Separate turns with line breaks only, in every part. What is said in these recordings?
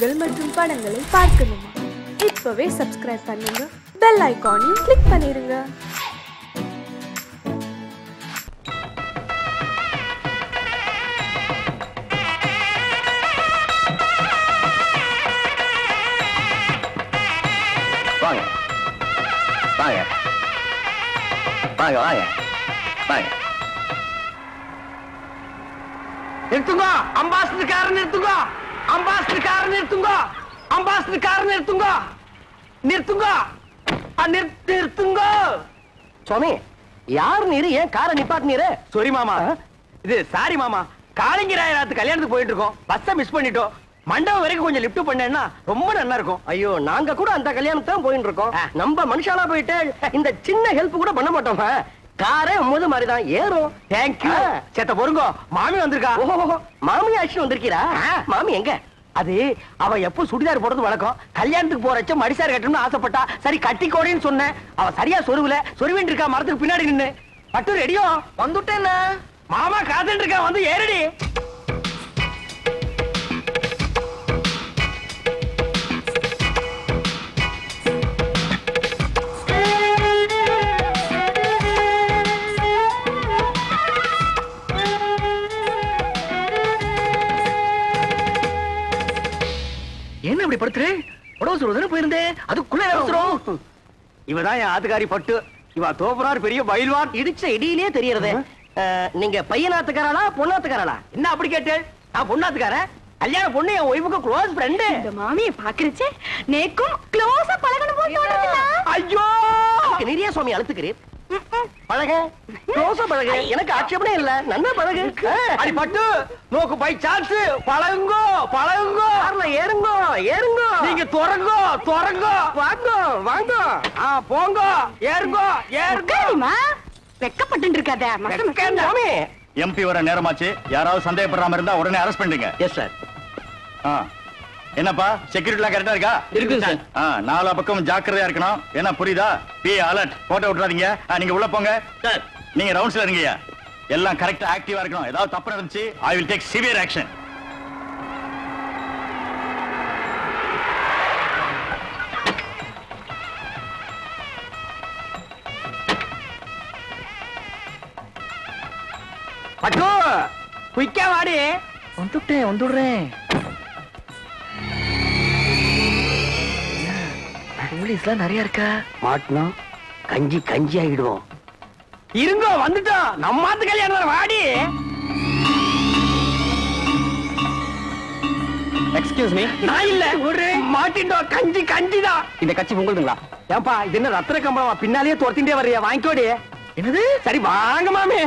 நிகழ்ச்சிகள் மற்றும் படங்களை பார்க்கணுமா? இப்பவே சப்ஸ்கிரைப் பண்ணுங்க, பெல் ஐகானையும் கிளிக் பண்ணிருங்க.
வாங்க வாங்க வாங்க வாங்க வாங்க. நிறுத்துங்க, அம்பாசிடர் கார நிறுத்துங்க, அம்பாசிடர் கார நிறுத்துங்க, அம்பாசிடர் கார நிறுத்துங்க, நிறுத்துங்க, நிறுத்துங்க. சுவாமி, யார் நீரு? ஏன் காரை நிப்பாட்டினீரு? சாரி மாமா, இது சாரி மாமா, காளிங்கராயராத்து கல்யாணத்துக்கு போயிட்டு இருக்கோம், பஸ்ஸை மிஸ் பண்ணிட்டோம். மண்டபம் வரைக்கும் கொஞ்சம் லிஃப்ட் பண்ணேன்னா ரொம்ப நல்லா இருக்கும். ஐயோ, நாங்க கூட அந்த கல்யாணத்துக்கு போயிட்டு இருக்கோம். நம்ம மனுஷாலா போயிட்டு இந்த சின்ன ஹெல்ப் கூட பண்ண மாட்டோம். காரே முது மாதிரிதான் ஏறும். தேங்க்யூ. சேத்த பொறுங்கோ, மாமி வந்திருக்கா. ஓஹோ, மாமி ஆச்சு வந்திருக்கீரா? மாமி எங்க? அது அவ எப்போ சுடிதார் போடுறது வழக்கம். கல்யாணத்துக்கு போறச்ச மடிசார் கட்டணும்னு ஆசைப்பட்டா. சரி கட்டிக்கோடின்னு சொன்னேன். அவ சரியா சொருவுல சொருவின் இருக்கா மரத்துக்கு பின்னாடி நின்னு. பட்டு ரெடியோ? வந்துட்டேன். மாமா காத்துட்டு இருக்கா, வந்து ஏறடி. என்ன இப்படி படுத்துரு? உடவு சொல்றதுன்னு போயிருந்தேன், அதுக்குள்ள அவசரம். இவதான் என் ஆத்துக்காரி பட்டு. இவ தோப்புறார் பெரிய பயில்வான். இடிச்ச இடியிலே தெரியறதே. நீங்க பையனாத்துக்காரா பொண்ணாத்துக்காரா? என்ன அப்படி கேட்டு? நான் பொண்ணாத்துக்காரன். கல்யாண பொண்ணு என் ஒய்ஃபுக்கு க்ளோஸ் ஃப்ரெண்ட். இந்த மாமியை பாக்குறச்சே நேக்கும் க்ளோஸா பழகணும் போல தோணுதுல. ஐயோ, நிறைய சுவாமி அழுத்துக்கிறீர். பழக, க்ளோஸா பழக, எனக்கு ஆட்சேபனே இல்ல. நன்னா பழகு. அடி பட்டு, நோக்கு பை சான்ஸ். பழகுங்கோ பழகுங்கோ. கார்ல ஏறுங்கோ ஏறுங்கோ. நீங்க துறங்கோ துறங்கோ. வாங்கோ வாங்கோ. போங்கோ ஏறுங்கோ ஏறுங்கோ. வெக்கப்பட்டு இருக்காத மாமி.
எம்பி வர நேரமாச்சு. யாராவது சந்தேகப்படுறாம இருந்தா உடனே அரெஸ்ட் பண்ணுங்க.
Yes sir.
என்னப்பா, செக்யூரிட்டி எல்லாம் கரெக்டா இருக்கா?
இருக்கு சார்.
நாலா பக்கம் ஜாக்கிரதையா இருக்கணும். என்ன புரியுதா? Be alert. போட்டோ விட்டுறாதீங்க. நீங்க உள்ள போங்க சார். நீங்க ரவுண்ட்ஸ்ல இருங்கயா. எல்லாம் கரெக்டா ஆக்டிவா இருக்கணும். ஏதாவது தப்பு நடந்துச்சு, I will take severe action.
பட்டு, குயிக்கா வாடி. வந்துட்டேன் வந்துடுறேன். போலீஸ்லாம் நிறைய இருக்கா? மாட்டினா கஞ்சி கஞ்சி ஆகிடுவோம். இருங்கோ, வந்துட்டோம். நம்ம மாத்து கல்யாணம். வாடி. Excuse me. நான் இல்ல, ஒரு மாட்டிண்டோம். கஞ்சி கஞ்சிதான். இந்த கட்சி உங்களுதுங்களா? ஏன்பா, இது என்ன ரத்ன கம்பளமா? பின்னாலேயே துரத்திட்டே வர்றியா? வாங்கிக்கோடி. என்னது? சரி வாங்க மாமி.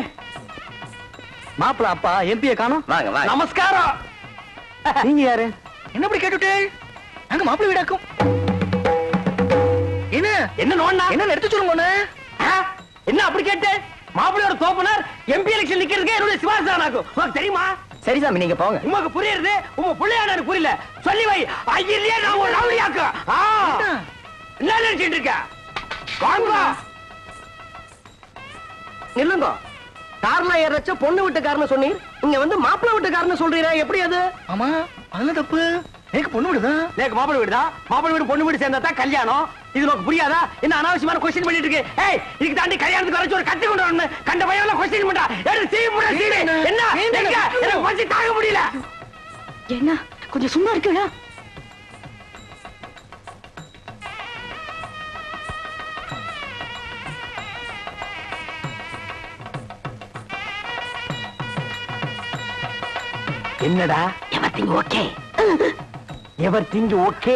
மாப்பிள அப்பா எம்பியை காணோம். வாங்க வாங்க. நமஸ்காரம். நீங்க யாரு? என்ன இப்படி கேட்டுட்டே? நாங்க மாப்பிள வீடாக்கும். என்ன என்ன நோண்டா? என்ன எடுத்து சொல்லுங்க. என்ன அப்படி கேட்டு? மாப்பிளையோட தோப்பனார் எம்பி எலெக்ஷன் நிக்கிறதுக்கு என்னுடைய சிவாசானாக்கும். உங்களுக்கு தெரியுமா? சரி சாமி, நீங்க போங்க. உங்களுக்கு புரியுது, உங்க பிள்ளையான எனக்கு புரியல. சொல்லி வை. ஐயிலே நான் ஒரு ரவுடியாக்கு. என்ன நினைச்சிட்டு இருக்க? வாங்க. நில்லுங்க. கார்ல ஏறச்ச பொண்ணு வீட்டுக்காரன்னு சொன்னீர், இங்க வந்து மாப்பிள்ளை வீட்டுக்காரன்னு சொல்றீரா? எப்படி அது? ஆமா, அதுல தப்பு. எனக்கு பொண்ணு வீடுதான். எனக்கு மாப்பிள்ளை வீடுதான். மாப்பிள்ளை வீடு பொண்ணு வீடு சேர்ந்தா தான் கல்யாணம். இது உனக்கு புரியாதா? என்ன அனாவசியமான கொஸ்டின் பண்ணிட்டு இருக்கு? ஏய், இதுக்கு தாண்டி கல்யாணத்துக்கு வரைச்சு ஒரு கட்டி கொண்டு வரணும். கண்ட பையன் கொஸ்டின் பண்றா. எடுத்து சீ புற சீடு. என்ன எனக்கு பசி தாங்க முடியல. என்ன கொஞ்சம் சும்மா இருக்குடா. என்னடா? Everything okay. Everything okay.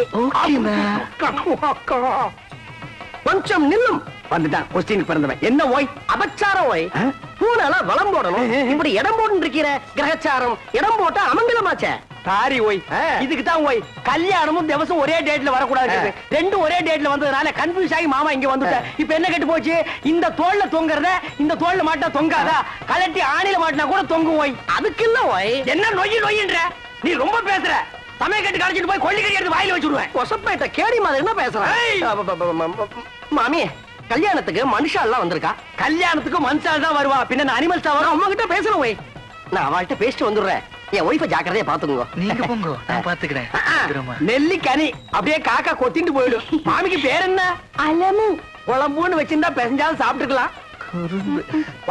கொஞ்சம் நில்லும். வந்துட்டான் கொஸ்டின் பிறந்தவன். என்ன ஓய்? அபச்சாரம் ஓய். பூனால வளம் போடணும். இப்படி இடம் போட்டு இருக்கிற கிரகச்சாரம். இடம் போட்டா அமங்கலமாச்சே. சாரி ஓய். இதுக்கு தான் ஓய், கல்யாணமும் திவசம் ஒரே டேட்ல வரக்கூடாது. ரெண்டும் ஒரே டேட்ல வந்ததுனால கன்ஃபியூஸ் ஆகி மாமா இங்க வந்துட்டேன். இப்ப என்ன கெட்டு போச்சு? இந்த தோல்ல தொங்குறத இந்த தோல்ல மாட்டா தொங்காதா? கலட்டி ஆணில மாட்டினா கூட தொங்கும் ஓய். அதுக்கு இல்ல ஓய். என்ன நொய்யி நொய்யின்ற? நீ ரொம்ப பேசுற. சமய கட்டு கழிச்சிட்டு போய் கொள்ளி கறி எடுத்து வாயில வச்சுடுவேன். கொசப்பேட்ட கேடி மாதிரி என்ன பேசுறேன்? மாமி, கல்யாணத்துக்கு மனுஷா எல்லாம் வந்திருக்கா? கல்யாணத்துக்கு மனுஷால் தான் வருவா. பின்ன அனிமல்ஸா வரும். அம்மா கிட்ட பேசணும் ஓய். நான் அவள்கிட்ட பேசிட்டு வந்துடுறேன். என் ஒய்ஃபை ஜாக்கிரதையா பாத்துக்கோங்க.
நீங்க போங்க, நான் பாத்துக்கிறேன்.
நெல்லிக்கனி அப்படியே காக்கா கொத்திட்டு போயிடும். மாமிக்கு பேர் என்ன?
அலமு.
குழம்புன்னு வச்சிருந்தா பெசஞ்சாலும் சாப்பிட்டுக்கலாம்.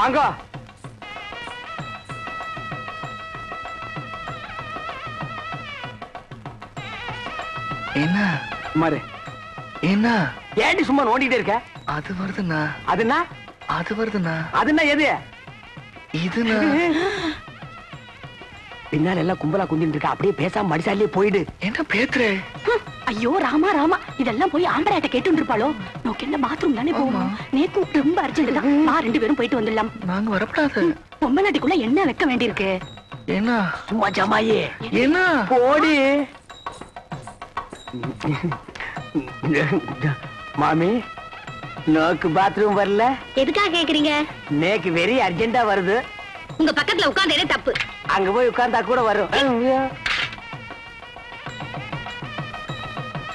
வாங்க.
என்ன
மாரு
என்ன
ஏண்டி சும்மா நோண்டிட்டே இருக்க?
அது வருதுண்ணா.
அதுனா
அது வருதுண்ணா.
அதுனா எது?
இதுண்ணா.
பின்னால எல்லாம் கும்பலா குந்திட்டு இருக்க. அப்படியே பேசாம மடிசாலியே போயிடு.
என்ன பேத்துறே?
ஐயோ ராமா ராமா, இதெல்லாம் போய் ஆம்பளையாட்ட கேட்டு இருப்பாளோ? நோக்கு என்ன பாத்ரூம் தானே போகணும். நேக்கும் ரொம்ப அர்ஜென்ட் தான். நான் 2 பேரும் போயிட்டு வந்துடலாம்.
நாங்க வரப்படாது.
பொம்மநாட்டிக்குள்ள என்ன வைக்க வேண்டியிருக்கு?
என்ன
சும்மா ஜமாயே
என்ன
போடி. மாமி நோக்கு பாத்ரூம் வரல.
எதுக்காக கேக்குறீங்க?
நேக்கு வெரி அர்ஜென்டா வருது.
உங்க பக்கத்துல உட்கார்ந்ததே தப்பு.
அங்க போய் உட்கார்ந்தா கூட வரும்.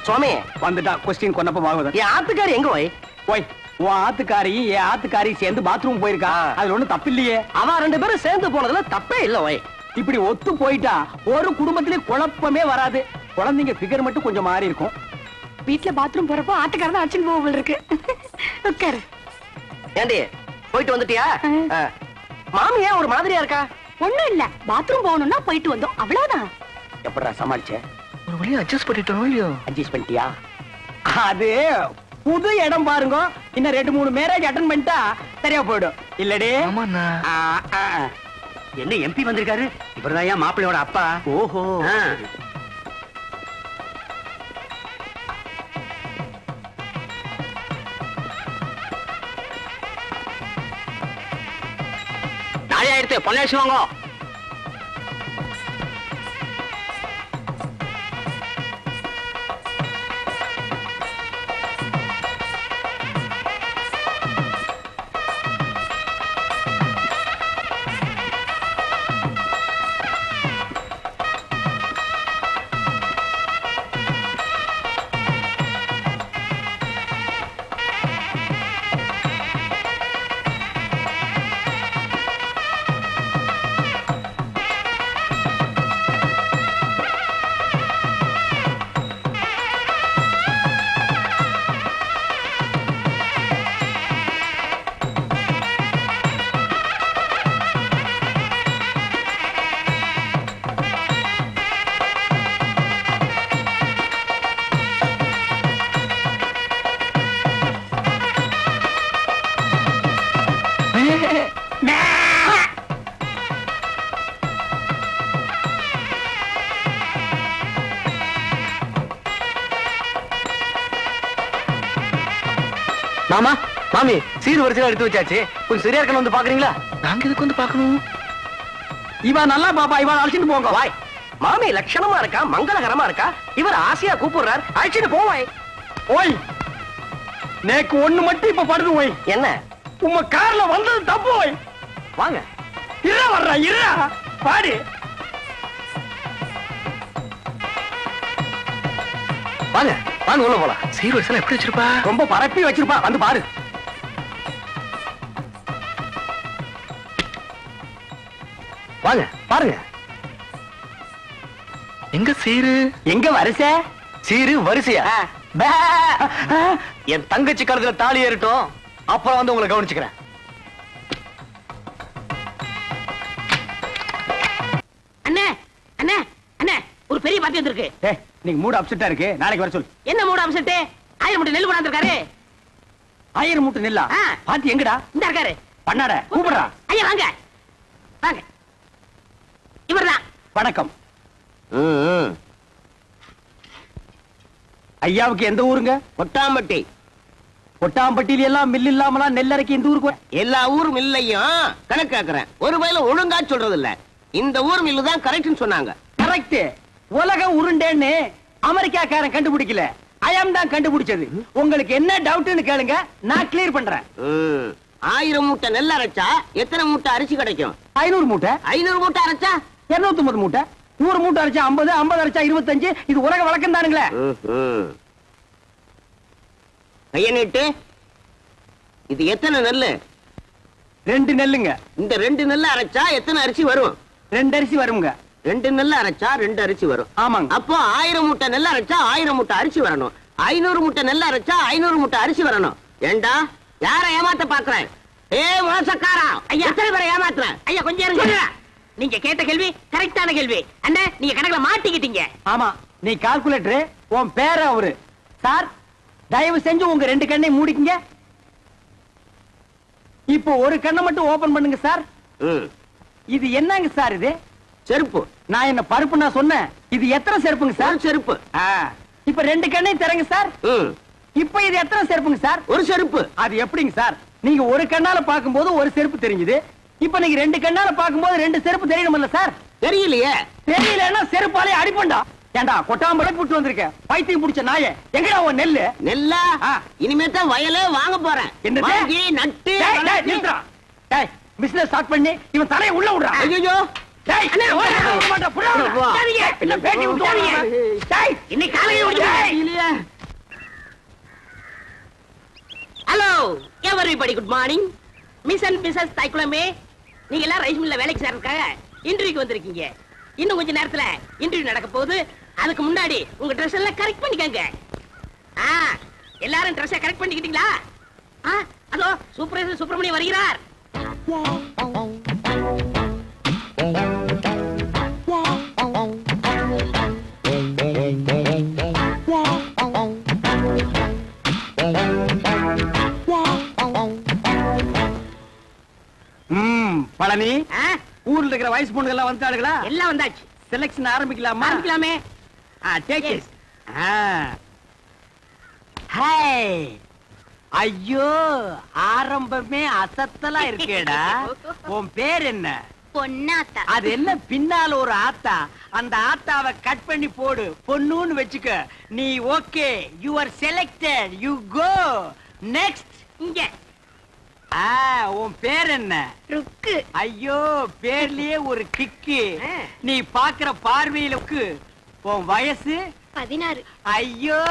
சுவாமி வந்துட்டா. கொஸ்டின் கொன்னப்ப வாங்குது. என் ஆத்துக்காரி எங்க போய்? போய் உன் ஆத்துக்காரி என் ஆத்துக்காரி சேர்ந்து பாத்ரூம் போயிருக்கா. அதுல ஒண்ணும் தப்பு இல்லையே. அவ 2 பேரும் சேர்ந்து போனதுல தப்பே இல்ல. ஓய் இப்படி ஒத்து போயிட்டா ஒரு குடும்பத்திலே குழப்பமே வராது. குழந்தைங்க ஃபிகர் மட்டும் கொஞ்சம் மாறி இருக்கும்.
வீட்டுல பாத்ரூம் போறப்போ ஆட்டுக்காரதான் அடிச்சுட்டு போக இருக்கு. உட்காரு.
ஏண்டி போயிட்டு வந்துட்டியா? மாமி ஏன் ஒரு மாதிரியா இருக்கா?
ஒண்ணும் இல்ல, பாத்ரூம் போகணும்னா போயிட்டு வந்தோம், அவ்வளவுதான்.
எப்படா சமாளிச்ச?
ஒரு வழியா அட்ஜஸ்ட் பண்ணிட்டோம் இல்லையோ?
அட்ஜஸ்ட் பண்ணிட்டியா? அது புது இடம் பாருங்க. இன்னும் 2-3 மேரேஜ் அட்டன் பண்ணிட்டா சரியா போயிடும். இல்லடே?
ஆமாண்ணா.
என்ன எம்பி வந்திருக்காரு? இவர்தான் ஏன் மாப்பிள்ளையோட அப்பா. ஓஹோ. நாளையா எடுத்து பொண்ணாச்சு வாங்க. மாமா மாமி சீர் வரிசையா எடுத்து வச்சாச்சு. கொஞ்சம் சரியா இருக்கணும் வந்து பாக்குறீங்களா?
நாங்க இதுக்கு வந்து பாக்கணும்.
இவன் நல்லா பாப்பா, இவன் அழைச்சிட்டு போங்க. வாய் மாமி லட்சணமா இருக்கா, மங்களகரமா இருக்கா. இவர் ஆசையா கூப்பிடுறார், அழைச்சிட்டு போவாய். ஓய் நேக்கு ஒண்ணு மட்டும் இப்ப படுது. ஓய் என்ன உங்க கார்ல வந்தது தப்பு. ஓய் வாங்க. இரா வர்றா இரா பாடி. வாங்க வாங்க உள்ள போலாம்.
சீர் வரிசையில எப்படி வச்சிருப்பா?
ரொம்ப பரப்பி வச்சிருப்பா, வந்து பாரு. வாங்க பாருங்க.
எங்க சீரு
எங்க வரிசை? சீரு வரிசையா? என் தங்கச்சி கழுத்துல தாலி ஏறட்டும், அப்புறம் வந்து உங்களை கவனிச்சுக்கிறேன்.
அண்ணே அண்ணே அண்ணே, ஒரு பெரிய பாட்டி வந்திருக்கு.
நீங்க மூடு அப்செட்டா இருக்கு, நாளைக்கு வர சொல்லு.
என்ன மூட அம்சத்தே? 1000 மூட்டை நெல் கொண்டாந்துருக்காரு.
1000 மூட்டை நெல்லா? பாத்தி எங்கடா?
இந்த இருக்காரு.
பண்ணாட கூப்பிடுறா.
ஐயா வாங்க வாங்க. இவர்தான்.
வணக்கம். ஐயாவுக்கு எந்த ஊருங்க?
கொட்டாம்பட்டி.
கொட்டாம்பட்டியில எல்லாம் மில் இல்லாமலாம் நெல்லரைக்கு இந்த ஊருக்கு
எல்லா ஊர் மில்லையும் கணக்கு கேக்குறேன். ஒரு வயல ஒழுங்கா சொல்றது இல்ல. இந்த ஊர் மில்லு தான் கரெக்ட்னு சொன்னாங்க.
கரெக்ட். உலக உருண்டேன்னு அமெரிக்காக்காரன் கண்டுபிடிக்கல, ஐயம் தான் கண்டுபிடிச்சது. உங்களுக்கு என்ன டவுட்னு கேளுங்க, நான் கிளியர் பண்றேன்.
1000 மூட்டை நெல் அரைச்சா எத்தனை மூட்டை அரிசி கிடைக்கும்?
500 மூட்டை.
500 மூட்டை அரைச்சா
250 மூட்டை. 100 மூட்டை அரைச்சா 50, 50 அரைச்சா 25. இது உலக வழக்கம் தானுங்களே.
கைய நீட்டு. இது எத்தனை நெல்லு?
2 நெல்லுங்க.
இந்த 2 நெல்லு அரைச்சா எத்தனை அரிசி வரும்?
2 அரிசி வருங்க.
2 நெல் அரைச்சா 2 அரிசி வரும்.
ஆமாங்க.
அப்போ 1000 மூட்டை நெல் அரைச்சா 1000 மூட்டை அரிசி வரணும். 500 மூட்டை நெல் அரைச்சா 500 மூட்டை அரிசி வரணும். ஏண்டா யார ஏமாத்த பாக்குறேன்? மோசக்காரா, எத்தனை பேரை ஏமாத்துற?
ஐயா கொஞ்சம் இருங்க. நீங்க கேட்ட கேள்வி கரெக்டான கேள்வி. அண்ணே நீங்க கணக்குல மாட்டிக்கிட்டீங்க.
ஆமா, நீ கால்குலேட்டர், உன் பேர அவரு. சார் தயவு செஞ்சு உங்க 2 கண்ணை மூடிக்கங்க. இப்போ ஒரு கண்ணை மட்டும் ஓபன் பண்ணுங்க சார். இது என்னங்க சார்? இது
செருப்பு.
நான் என்ன பருப்பு நான் சொன்னேன்? இது எத்தனை செருப்புங்க சார்?
செருப்பு.
இப்ப 2 கண்ணையும் திறங்க சார். இப்ப இது எத்தனை செருப்புங்க சார்?
ஒரு செருப்பு.
அது எப்படிங்க சார்? நீங்க ஒரு கண்ணால பாக்கும்போது ஒரு செருப்பு தெரிஞ்சது. இப்ப நீங்க 2 கண்ணால பாக்கும்போது 2 செருப்பு தெரியணும்ல சார்?
தெரியலையே.
தெரியலன்னா செருப்பாலே அடிப்பண்டா. ஏண்டா கொட்டாம்பளை புட்டு வந்திருக்க பைத்தியம் புடிச்ச நாயே, எங்கடா உன் நெல்லு?
நெல்லா? இனிமே தான் வயலே வாங்க போறேன்.
என்னது?
வாங்கி நட்டு
நிறுத்துறா. டேய் பிசினஸ் ஸ்டார்ட் பண்ணி இவன் தலையை உள்ள விடுறா.
ஐயோ
டேய் அண்ணே ஓட மாட்டா புடா. சரிங்க இல்ல பேட்டி விட்டுறீங்க. டேய்
இன்னைக்கு காலையில ஓடிச்சீங்க. Hello everybody good morning. Miss and missus தைக்குளமே, நீங்க எல்லாம் ரைஸ் மில்ல வேலைக்கு சேர்றதுக்காக இன்டர்வியூக்கு வந்திருக்கீங்க. இன்னும் கொஞ்ச நேரத்துல இன்டர்வியூ நடக்க போகுது. அதுக்கு முன்னாடி உங்க ட்ரெஸ் எல்லாம் கரெக்ட் பண்ணிக்கங்க. எல்லாரும் ட்ரெஸ்ஸை கரெக்ட் பண்ணிக்கிட்டீங்களா? அதோ சூப்பர்வைசர் சுப்பிரமணியம் வருகிறார்.
பழனி, ஊர்ல இருக்கிற வயசு பொண்ணுங்க எல்லாம் வந்துட்டாளுங்களா?
எல்லாம் வந்தாச்சு.
செலக்ஷன் ஆரம்பிக்கலாமா?
ஆரம்பிக்கலாமே.
Take it. ஹாய். ஐயோ ஆரம்பமே அசத்தலா இருக்கேடா. உன் பேர் என்ன?
பொன்னாத்தா.
அது என்ன பின்னால ஒரு ஆத்தா? அந்த ஆத்தாவை கட் பண்ணி போடு, பொண்ணுன்னு வெச்சுக்க. நீ okay, you are selected, you go next.
இங்க
உன் பேர் என்ன?
ருக்கு.
ஐயோ பேர்லயே ஒரு கிக்கு. நீ பாக்குற பார்வையிலுக்கு. உன் வயசு?
16.
ஐயோ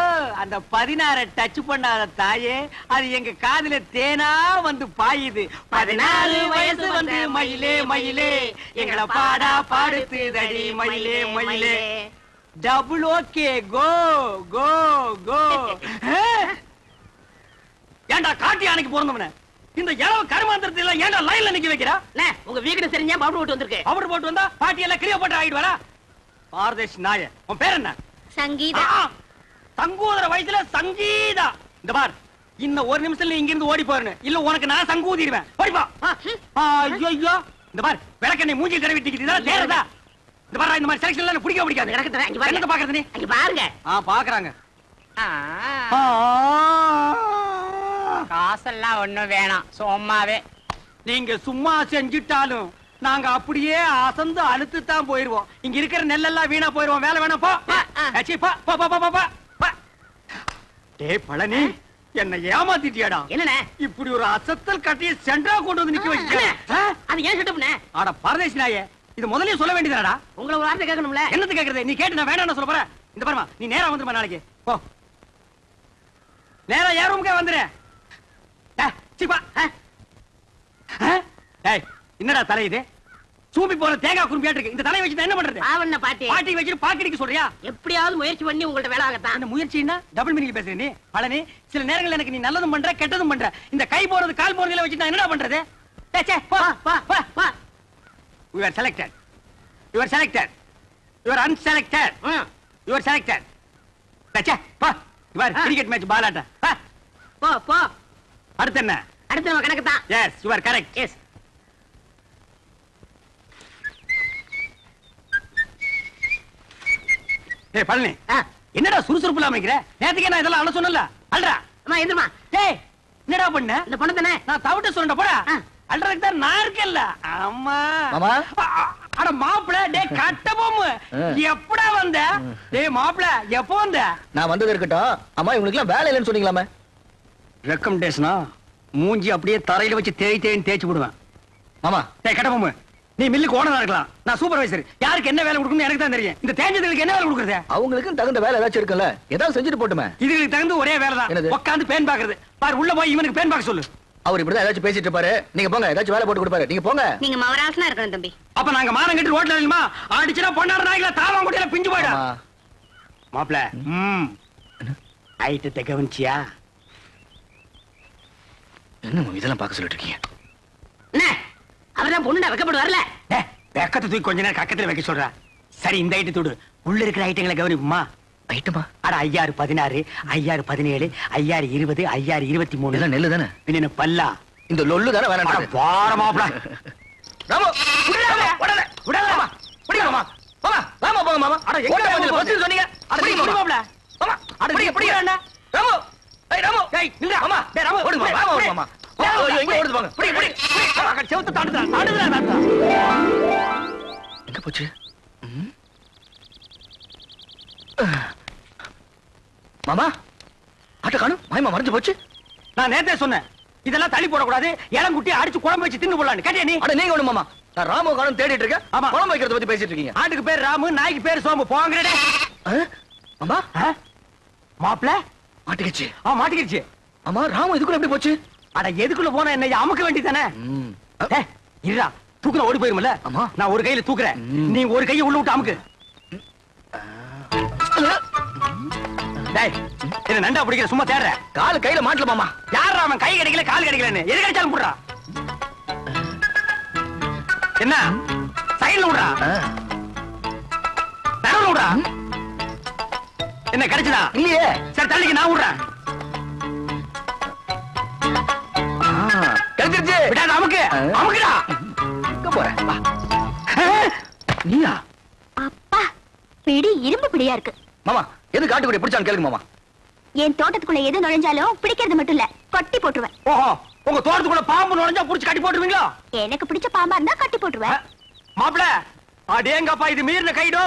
அந்த 16 டச் பண்ணாத தாயே, அது எங்க காதுல தேனா வந்து பாயுது. 14 வயசு வந்து மயிலே மயிலே எங்களை பாடா பாடுத்துதடி மயிலே மயிலே. டபுள் ஓகே, கோ கோ கோ. ஏண்டா காட்டி அன்னைக்கு பிறந்தவன இந்த இளவு கருமாந்திரத்துல ஏண்டா லைன்ல நிக்க வைக்கிறா?
உங்க வீடு தெரிஞ்சா பவுடர் போட்டு வந்திருக்கு.
பவுடர் போட்டு வந்தா பாட்டி எல்லாம் கிளியோ போட்டு ஆயிட்டு வரா. பாரதேஷ் நாய. உன் பேர் என்ன?
சங்கீதா.
சங்கூதர வயசுல சங்கீதா. இந்த பார், இன்னும் ஒரு நிமிஷத்துல இங்க இருந்து ஓடி போறேன், இல்ல உனக்கு நான் சங்கூதிடுவேன். ஓடிப்பா. ஐயோ இந்த பார், விளக்கெண்ணை மூஞ்சி தடவிட்டிக்கிட்டு இதெல்லாம் தேறதா? இந்த பார், இந்த மாதிரி செலக்ஷன்ல எனக்கு பிடிக்கவே பிடிக்காது. என்னத்த பாக்குறது நீ?
அங்க பாருங்க.
பாக்குறாங்க.
காசெல்லாம் ஒண்ணும் வேணாம், சும்மாவே.
நீங்க சும்மா செஞ்சிட்டாலும் நாங்க அப்படியே அசந்து அழுத்து தான் போயிருவோம். இங்க இருக்கிற நெல்லெல்லாம் வீணா போயிருவோம். வேலை வேணா போ. டேய் பழனி, என்ன ஏமாத்திட்டியாடா?
என்னண்ணே
இப்படி ஒரு அசத்தல் கட்டிய சென்டரா கொண்டு வந்து நிக்க வச்சிட்ட.
அது ஏன் செட்டப்ண்ணே?
ஆட பரதேசி நாயே, இது முதல்லயே சொல்ல வேண்டியதாடா.
உங்களை ஒரு வார்த்தை கேட்கணும்ல.
என்னது கேக்குறது? நீ கேட்டு நான் வேணாம்னு சொல்ல போற? இந்த பாருமா, நீ நேரா வந்துருமா நாளைக்கு. போ நேரா ஏன் ரூமுக்கே வந்துரு. என்னடா தலை இது? சூம்பி போற தேங்காய் குறும்பியாட்டு இருக்கு. இந்த தலையை வச்சு என்ன பண்றது?
பாவண்ண பாட்டி.
பாட்டி வச்சுட்டு பாக்கடிக்க சொல்றியா?
எப்படியாவது முயற்சி பண்ணி உங்கள்ட்ட வேலை ஆகத்தான்.
அந்த முயற்சின்னா டபுள் மீனிங் பேசுற நீ. பழனி, சில நேரங்கள்ல எனக்கு நீ நல்லதும் பண்ற கெட்டதும் பண்ற. இந்த கை போறது கால் போறதுல வச்சு நான் என்னடா பண்றது? You are selected. You are selected. You are unselected. You are selected. தச்சே போ. இவர் கிரிக்கெட் மேட்ச் பாலாட்ட.
போ போ.
அடுத்து என்ன?
அடுத்து நம்ம கணக்கு தான்.
Yes, you are correct.
Yes.
ஏய் பழனி, என்னடா சுறுசுறுப்பு இல்லாம இருக்கிற? நேத்துக்கே நான் இதெல்லாம் அள்ள சொன்னல. அல்றா.
அம்மா எந்திரமா.
ஏய் என்னடா பண்ண?
இந்த பொண்ணு தானே
நான் தவிட்டு சொல்றேன் போடா. அல்றதுக்கு தான் நான் இருக்கேன்ல. அம்மா
மாமா.
அட மாப்ள, டேய் கட்டபொம்மு, எப்படா வந்த? டேய் மாப்ள, எப்போ வந்த?
நான் வந்தது இருக்கட்டும். அம்மா இவங்களுக்கு எல்லாம் வேலை இல்லைன்னு சொன்னீங்களாமே.
ரெக்கமெண்டேஷனா? மூஞ்சி அப்படியே தரையில வச்சு தேய்ன்னு தேய்ச்சி விடுவேன்.
மாமா.
டேய் கட்டபொம்மு, நீ மில்லுக்கு ஓனரா இருக்கலாம், நான் சூப்பர்வைசர். யாருக்கு என்ன வேலை கொடுக்கணும்னு எனக்கு தான் தெரியும். இந்த தேஞ்சதுக்கு என்ன வேலை கொடுக்குறது?
அவங்களுக்கு தகுந்த வேலை ஏதாச்சும் இருக்குல்ல, ஏதாவது செஞ்சுட்டு போட்டுமே.
இதுக்கு தகுந்த ஒரே வேலை தான்.
என்னது?
உட்காந்து பேன் பாக்குறது. பாரு, உள்ள போய் இவனுக்கு பேன் பாக்க சொல்லு.
அவர் இப்படிதான் ஏதாச்சும் பேசிட்டு இருப்பாரு. நீங்க போங்க, ஏதாச்சும் வேலை போட்டு கொடுப்பாரு. நீங்க போங்க.
நீங்க மவராசனா இருக்கணும் தம்பி.
அப்ப நாங்க மானம் கட்டி ரோட்ல நில்லுமா? அடிச்சுனா பொண்ணாட நாய்கள தாவாங்குடியில பிஞ்சு போய்டா. மாப்ள ஐட்டத்தை கவனிச்சியா?
என்ன இதெல்லாம் பார்க்க சொல்லிட்டு இருக்கீங்க?
என்ன அவர்தான் பொண்ணுடா வெக்கப்படுவார்ல.
வெக்கத்தை தூக்கி கொஞ்ச நேரம் கக்கத்துல வைக்க சொல்றா. சரி இந்த ஐட்டு தூடு. உள்ள இருக்கிற ஐட்டங்களை கவனிப்புமா?
ஐட்டமா?
அட 5016 5017 5020 5023
இதெல்லாம் நெல்லு தானே?
பின்ன பல்லா
இந்த லொல்லு தானே வேணாம்.
வார மாப்ள
ராமு விடல விடல விடல மாமா. புடிங்க மாமா. மாமா ராமா போங்க மாமா. அட எங்க வந்து பஸ் சொன்னீங்க? அட புடிங்க மாப்ள. மாமா அட புடிங்க புடிங்க அண்ணா. ராமு ஏய் ராமு ஏய் நில்ல மாமா. டேய் ராமு ஓடு மாமா. ராமு ஓடு மாமா. ஐயோ எங்க ஓடுது பாங்க. புடிங்க புடிங்க. மாமா கட் செவுத்து தாண்டுடா தாண்டுடா. எங்க போச்சு? மாமா ஆட்ட காணோம். மாயமா மறைஞ்சு போச்சு.
நான் நேத்தே சொன்னேன் இதெல்லாம் தள்ளி போட கூடாது. இளங்குட்டி அடிச்சு குழம்பு வச்சு தின்னு போடலான்னு கேட்டியா நீ?
அட நீங்க ஒண்ணு மாமா. நான் ராமு காணோம் தேடிட்டு இருக்கேன்.
ஆமா.
குழம்பு வைக்கிறத பத்தி பேசிட்டு இருக்கீங்க.
ஆட்டுக்கு பேர் ராமு, நாய்க்கு பேர் சோம்பு. போங்கடே.
மாமா
மாப்ள
மாட்டிக்கிச்சு.
மாட்டிக்கிச்சு.
ஆமா ராமு இதுக்குள்ள எப்படி போச்சு?
அட எதுக்குள்ள போனா என்ன அமுக்க வேண்டியதானே? இருடா தூக்குற ஓடி போயிருமல்ல.
ஆமா.
நான் ஒரு கையில தூக்குறேன், நீ ஒரு கையை உள்ள விட்டு அமுக்கு. டேய் என்ன நண்டா பிடிக்கிற சும்மா தேடுற?
கால் கையில மாட்டல மாமா.
யாரா அவன் கை கிடைக்கல கால் கிடைக்கலன்னு எது கிடைச்சாலும் போடுறா. என்ன சைடுல விடுறா, நடுவுல விடுறா. என்ன கிடைச்சதா?
இல்லையே.
சரி தள்ளிக்கு நான் விடுறேன்.
கிடைச்சிருச்சு.
விடாத அமுக்கு அமுக்குடா.
எங்க போற? வா. நீயா?
அப்பா பிடி இரும்பு பிடியா இருக்கு.
மாமா எது காட்டுக்குடி பிடிச்சான்னு கேளுங்க மாமா.
என் தோட்டத்துக்குள்ள எது நுழைஞ்சாலும் பிடிக்கிறது மட்டும் இல்ல, கொட்டி போட்டுருவேன்.
ஓஹோ உங்க தோட்டத்துக்குள்ள பாம்பு நுழைஞ்சா புடிச்சு கட்டி போட்டுருவீங்களா?
எனக்கு பிடிச்ச பாம்பா இருந்தா கட்டி போட்டுருவேன்.
மாப்ள அடேங்கப்பா இது மீறின கைடோ.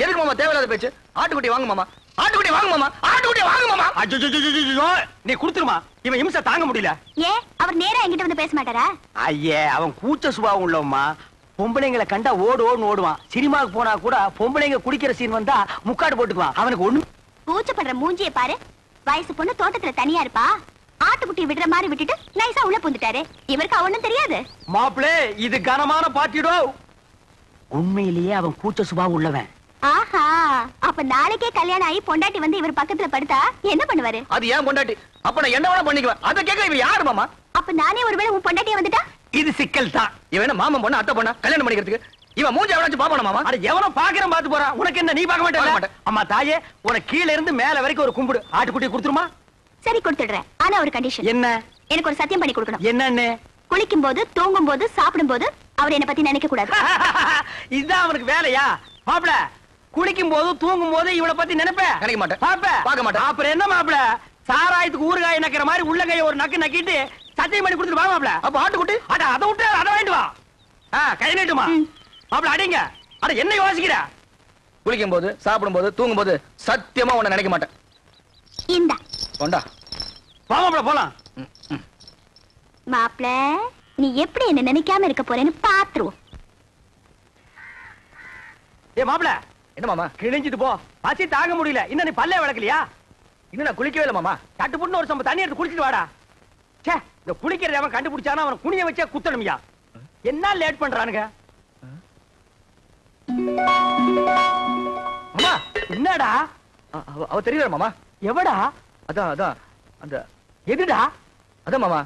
எதுக்கு மாமா தேவையில்லாத பேச்சு? ஆட்டுக்குட்டி வாங்க மாமா. ஆட்டுக்குட்டி வாங்க மாமா. ஆட்டுக்குட்டி வாங்க மாமா.
அஜ்ஜோ நீ குடுத்துருமா? இவன் இம்சை தாங்க முடியல.
ஏன் அவர் நேரா என்கிட்ட வந்து பேச மாட்டாரா?
ஐயே அவன் கூச்ச சுபாவம் உள்ளவம்மா. பொம்பளைங்களை கண்டா ஓடு ஓடுன்னு ஓடுவான். சினிமாவுக்கு போனா கூட பொம்பளைங்க குடிக்கிற சீன் வந்தா முக்காடு போட்டுக்குவான். அவனுக்கு ஒண்ணு
கூச்சப்படுற மூஞ்சியை பாரு. வயசு பொண்ணு தோட்டத்துல தனியா இருப்பா. ஆட்டுக்குட்டி விடுற மாதிரி விட்டுட்டு நைஸா உள்ள புந்துட்டாரு. இவருக்கு அவனும் தெரியாது.
மாப்பிளே இது கனமான பாட்டிடோ. உண்மையிலேயே அவன் கூச்ச சுபாவம் உள்ளவன்.
ஆஹா அப்ப நாளைக்கே கல்யாணம் ஆகி பொண்டாட்டி வந்து இவர் பக்கத்துல படுத்தா என்ன பண்ணுவாரு?
அது ஏன் பொண்டாட்டி? அப்ப நான் என்ன வேணா பண்ணிக்குவேன். அத கேட்க இவன் யாரு மாமா?
அப்ப நானே ஒருவேளை உன் பொண்டாட்டியா வந்துட்டா?
இது சிக்கல் தான்.
இவன் என்ன மாமன் பொண்ணு அத்தை பொண்ணா கல்யாணம் பண்ணிக்கிறதுக்கு? இவன் மூஞ்சி எவனாச்சும் பாப்பானா மாமா?
அட எவனோ பாக்குறேன் பாத்து போறான். உனக்கு என்ன நீ பார்க்க மாட்டே? அம்மா தாயே உனக்கு கீழ இருந்து மேல வரைக்கும் ஒரு கும்பிடு. ஆட்டுக்குட்டி கொடுத்துருமா?
சரி கொடுத்துடுறேன். ஆனா ஒரு கண்டிஷன்.
என்ன?
எனக்கு ஒரு சத்தியம் பண்ணி கொடுக்கணும்.
என்னன்னு?
குளிக்கும் போது தூங்கும் போது சாப்பிடும் போது அவர் என்ன பத்தி நினைக்க கூடாது.
இதுதான் அவனுக்கு வேலையா? மாப்பிள குளிக்கும் போது தூங்கும் போது இவளை பத்தி நினைப்பேன்.
நினைக்க மாட்டேன்.
பார்க்க மாட்டேன். அப்புறம் என்ன மாப்பிள சாராயத்துக்கு ஊறுகாய் நக்கிற மாதிரி உள்ள கைய ஒரு நக்கு நக்கிட்டு சத்தியம் பண்ணி கொடுத்துட்டு வா மாப்பிள.
அப்ப ஆட்டுக்குட்டி
அட அதை விட்டு அதை வாங்கிட்டு வா. கை நீட்டுமா மாப்பிள. அடிங்க. அட என்ன யோசிக்கிற?
குளிக்கும் போது சாப்பிடும் போது தூங்கும் போது சத்தியமா உன்னை நினைக்க மாட்டேன்.
இந்தா
கொண்டா.
வா மாப்பிள போலாம்.
மாப்பிள நீ எப்படி என்ன நினைக்காம இருக்க போறேன்னு பாத்துருவோம்.
ஏ மாப்பிள
என்ன மாமா?
கிழிஞ்சிட்டு போ. பசி தாங்க முடியல. இன்னும் நீ பல்லே விளக்கலையா?
இன்னும் நான் குளிக்கவே இல்லை மாமா.
கட்டுப்புட்டு ஒரு சம்ப தண்ணி எடுத்து குடிச்சிட்டு வாடா. சே இந்த குளிக்கிறத அவன் கண்டுபிடிச்சானா அவன் குனிய வச்சே குத்தணும்யா. என்ன லேட் பண்றானுங்க?
மாமா
என்னடா?
அவ தெரியல மாமா.
எவடா?
அதான் அதான் அந்த
எதுடா?
அதான் மாமா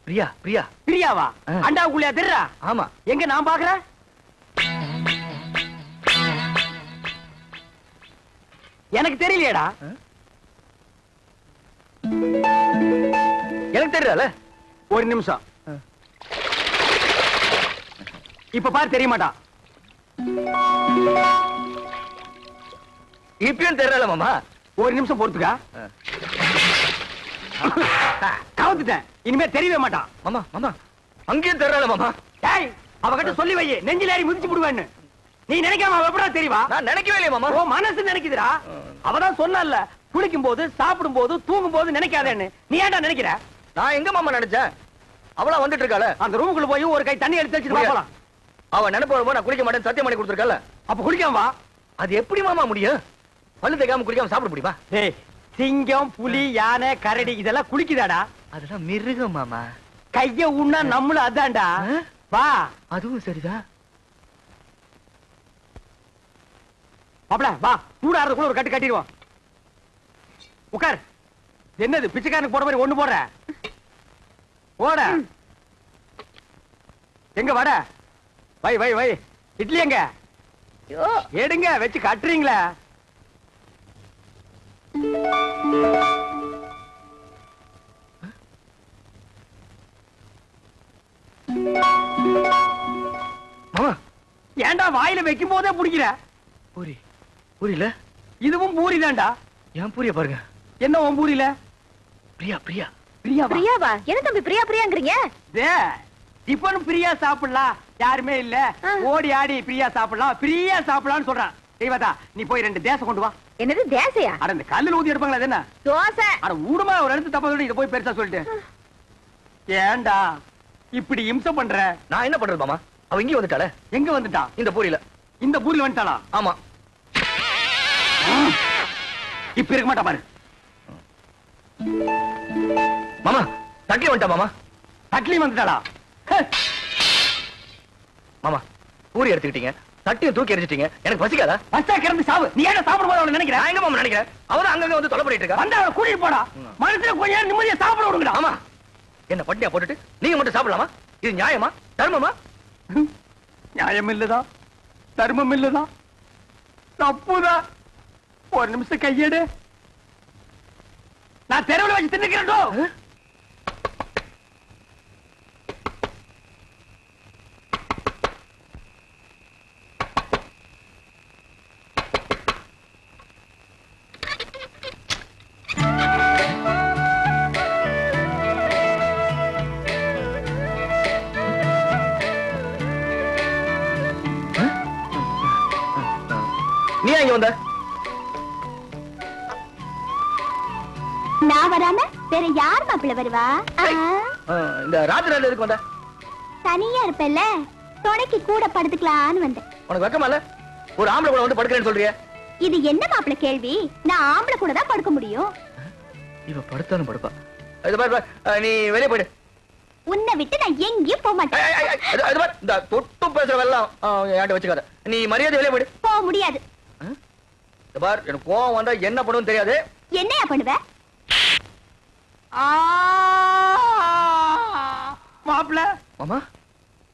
பிரியா. பிரியா
பிரியாவா? அண்டாவுக்குள்ளயா தெரியறா?
ஆமா.
எங்க நான் பாக்குறேன். எனக்கு தெரியலையேடா.
எனக்கு தெரியல.
ஒரு நிமிஷம். இப்ப பாரு தெரிய மாட்டான்.
இப்பயும் தெரியல மாமா.
ஒரு நிமிஷம் பொறுத்துக்கா. கவுத்துட்டேன். இனிமே தெரியவே மாட்டான்.
மாமா மாமா அங்கேயும் தெரியல மாமா.
டேய் அவகிட்ட சொல்லி வை நெஞ்சில ஏறி மிதிச்சு விடுவேன்னு. நீ நினைக்காம அவ எப்படா தெரியவா?
நான் நினைக்கவே இல்லையே மாமா.
ஓ மனசு நினைக்குதுடா. அவதான் சொன்னல்ல குளிக்கும் போது சாப்பிடும் போது தூங்கும் போது நினைக்காதேன்னு. நீ ஏன்டா நினைக்கிற?
நான் எங்க மாமா நினைச்சேன்? அவளா வந்துட்டு இருக்காள.
அந்த ரூமுக்குள்ள போய் ஒரு கை தண்ணி எடுத்து வச்சுட்டு போலாம்.
அவ நினைப்போ நான் குளிக்க மாட்டேன் சத்தியம் பண்ணி கொடுத்துருக்கல.
அப்ப குளிக்காம வா.
அது எப்படி மாமா முடியும்? பல்லு தேய்க்காம குளிக்காம சாப்பிட முடியுமா?
டேய் சிங்கம் புலி யானை கரடி இதெல்லாம் குளிக்குதாடா?
அதெல்லாம் மிருகம் மாமா.
கைய உண்ணா நம்மளும் அதான்டா. வா.
அதுவும் சரிதான்.
மாப்ள வா, கூடாறதுக்குள்ள ஒரு கட்டு கட்டிடுவோம். உட்கார். என்னது பிச்சைக்காரனுக்கு போட மாதிரி ஒண்ணு போடுற? போட. எங்க வட? வை வை வை. இட்லி எங்க? எடுங்க வச்சு கட்டுறீங்களா?
மாமா
ஏன்டா வாயில வைக்கும் போதே பிடிக்கிற?
பூரி பூரியில
இதுவும் பூரி தான்டா.
ஏன் பூரிய பாருங்க.
என்ன உன் பூரியில?
பிரியா பிரியா
பிரியா
பிரியாவா? என்ன தம்பி பிரியா பிரியாங்கறீங்க?
டிபன் பிரியா சாப்பிடலாம், யாருமே இல்ல ஓடி ஆடி பிரியா சாப்பிடலாம், பிரியா சாப்பிடலாம்னு சொல்றான். தெய்வதா நீ போய் 2 தேசை கொண்டு வா.
என்னது தேசையா?
அட இந்த கல்லுல ஊதி எடுப்பாங்களா? அது என்ன
தோசை?
அட ஊடுமா ஒரு இடத்து தப்பா சொல்லி இத போய் பெருசா சொல்லிட்டு. ஏன்டா இப்படி இம்சை பண்ற?
நான் என்ன பண்றது மாமா? அவ இங்க வந்துட்டாளே.
எங்க வந்துட்டா?
இந்த பூரியில.
இந்த பூரியில வந்துட்டாளா?
ஆமா.
இப்ப இருக்க மாட்டா பாரு.
மாமா தட்டி வந்துட்டா மாமா.
தட்லி வந்துட்டாளா?
மாமா பூரி எடுத்துக்கிட்டீங்க, தட்டியும் தூக்கி எரிஞ்சிட்டீங்க. எனக்கு பசிக்காதா?
பஸ்டா கிளம்பி சாவு. நீ ஏன் சாப்பிட போது அவளை நினைக்கிற?
நான் எங்க மாமா நினைக்கிறேன்? அவதான் அங்கங்க வந்து தொலை பண்ணிட்டு இருக்கா.
வந்து அவளை கூட்டிட்டு போடா. மனசுல கொஞ்ச நேரம் நிம்மதியா சாப்பிட விடுங்கடா.
ஆமா. என்ன பட்டியா போட்டுட்டு நீங்க மட்டும் சாப்பிடலாமா? இது நியாயமா தர்மமா?
நியாயம் இல்லதா, தர்மம் இல்லதா, தப்புதான். ஒரு நிமிஷம் கையெடு. நான் தெருவில் வச்சு தின்னுக்கிறேன்.
நீ இங்க வந்த?
நான் வராம வேற யார் மாப்பிள்ள வருவா?
இந்த ராத்திரி எதுக்கு வந்த?
தனியா இருப்பல்ல, துணைக்கு கூட படுத்துக்கலான்னு வந்தேன்.
உனக்கு வெக்கமா இல்ல? ஒரு ஆம்பளை கூட வந்து படுக்கிறேன்னு சொல்றிய?
இது என்ன மாப்பிள்ள கேள்வி? நான் ஆம்பளை கூட தான் படுக்க முடியும்.
இவ படுத்தாலும் படுப்பா. இது பாரு, நீ வெளியே போயிடு.
உன்னை விட்டு நான் எங்கேயும் போக மாட்டேன்.
இந்த தொட்டு பேசுற வெள்ளம் என்கிட்ட வச்சுக்காத. நீ மரியாதை வெளியே போயிடு.
போக முடியாது.
பார், எனக்கு கோவம் வந்தா என்ன பண்ணுன்னு தெரியாது.
என்னையா பண்ணுவ?
மாப்பிள்ள.
மாமா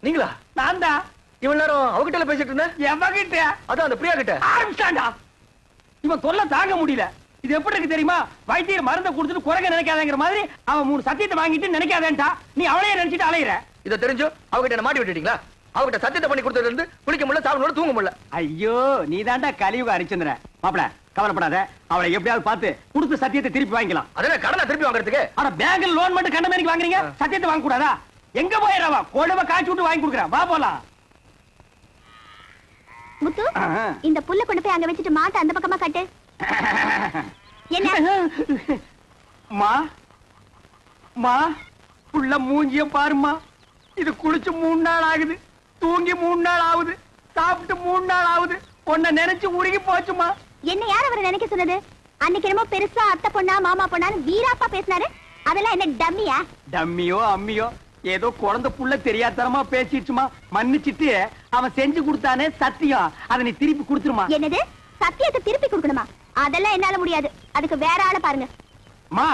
நீங்களா?
நான் தான்.
இவ்வளவு நேரம் அவகிட்ட பேசிட்டு இருந்தேன்.
எவகிட்ட?
அதான் அந்த பிரியா கிட்ட.
ஆரம்பிச்சாண்டா. இவன் தொல்லை தாங்க முடியல. இது எப்படி இருக்கு தெரியுமா? வைத்தியர் மருந்தை கொடுத்துட்டு குறைக்க நினைக்காதங்கிற மாதிரி அவன் 3 சத்தியத்தை வாங்கிட்டு நினைக்காதேன்டா. நீ அவளையே நினைச்சிட்டு அலையிற.
இதை தெரிஞ்சு அவகிட்ட என்ன மாட்டி விட்டுட்டீங்களா? அவகிட்ட சத்தியத்தை பண்ணி கொடுத்ததுல இருந்து குளிக்க முடியல, சாப்பிட முடியல, தூங்க முடியல.
ஐயோ நீ தாண்டா கலியுக அரிச்சந்திர. மாப்பிள கவலைப்படாத, அவளை எப்படியாவது பார்த்து கொடுத்த சத்தியத்தை திருப்பி வாங்கிக்கலாம்.
அதெல்லாம் கடனை திருப்பி வாங்குறதுக்கு?
ஆனா பேங்க்ல லோன் மட்டும் கண்ட மாதிரி வாங்குறீங்க, சத்தியத்தை வாங்க கூடாதா? எங்க போயிடவா? கொழுவ காய்ச்சி விட்டு வாங்கி கொடுக்குறேன். வா போலாம்.
முத்து, இந்த புல்ல கொண்டு போய் அங்க வச்சுட்டு மாட்டை அந்த பக்கமா கட்டு. என்ன
மா மா புள்ள மூஞ்சிய பாருமா. இது குளிச்சு 3 நாள் ஆகுது, தூங்கி 3 நாள் ஆகுது, சாப்பிட்டு 3 நாள் ஆகுது. உன்னை நினைச்சு உருகி போச்சுமா.
என்ன யார் அவரை நினைக்க சொன்னது? அன்னைக்கு என்னமோ பெருசா அத்தை பொண்ணா மாமா பொண்ணான்னு வீராப்பா பேசினாரு. அதெல்லாம் என்ன டம்மியா?
டம்மியோ அம்மியோ ஏதோ குழந்தை புள்ள தெரியாதனமா பேசிடுச்சுமா. மன்னிச்சிட்டு அவன் செஞ்சு கொடுத்தானே சத்தியம், அதை நீ திருப்பி கொடுத்துருமா.
என்னது? சத்தியத்தை திருப்பி கொடுக்கணுமா? அதெல்லாம் என்னால முடியாது. அதுக்கு வேற ஆளை பாருங்க.
மா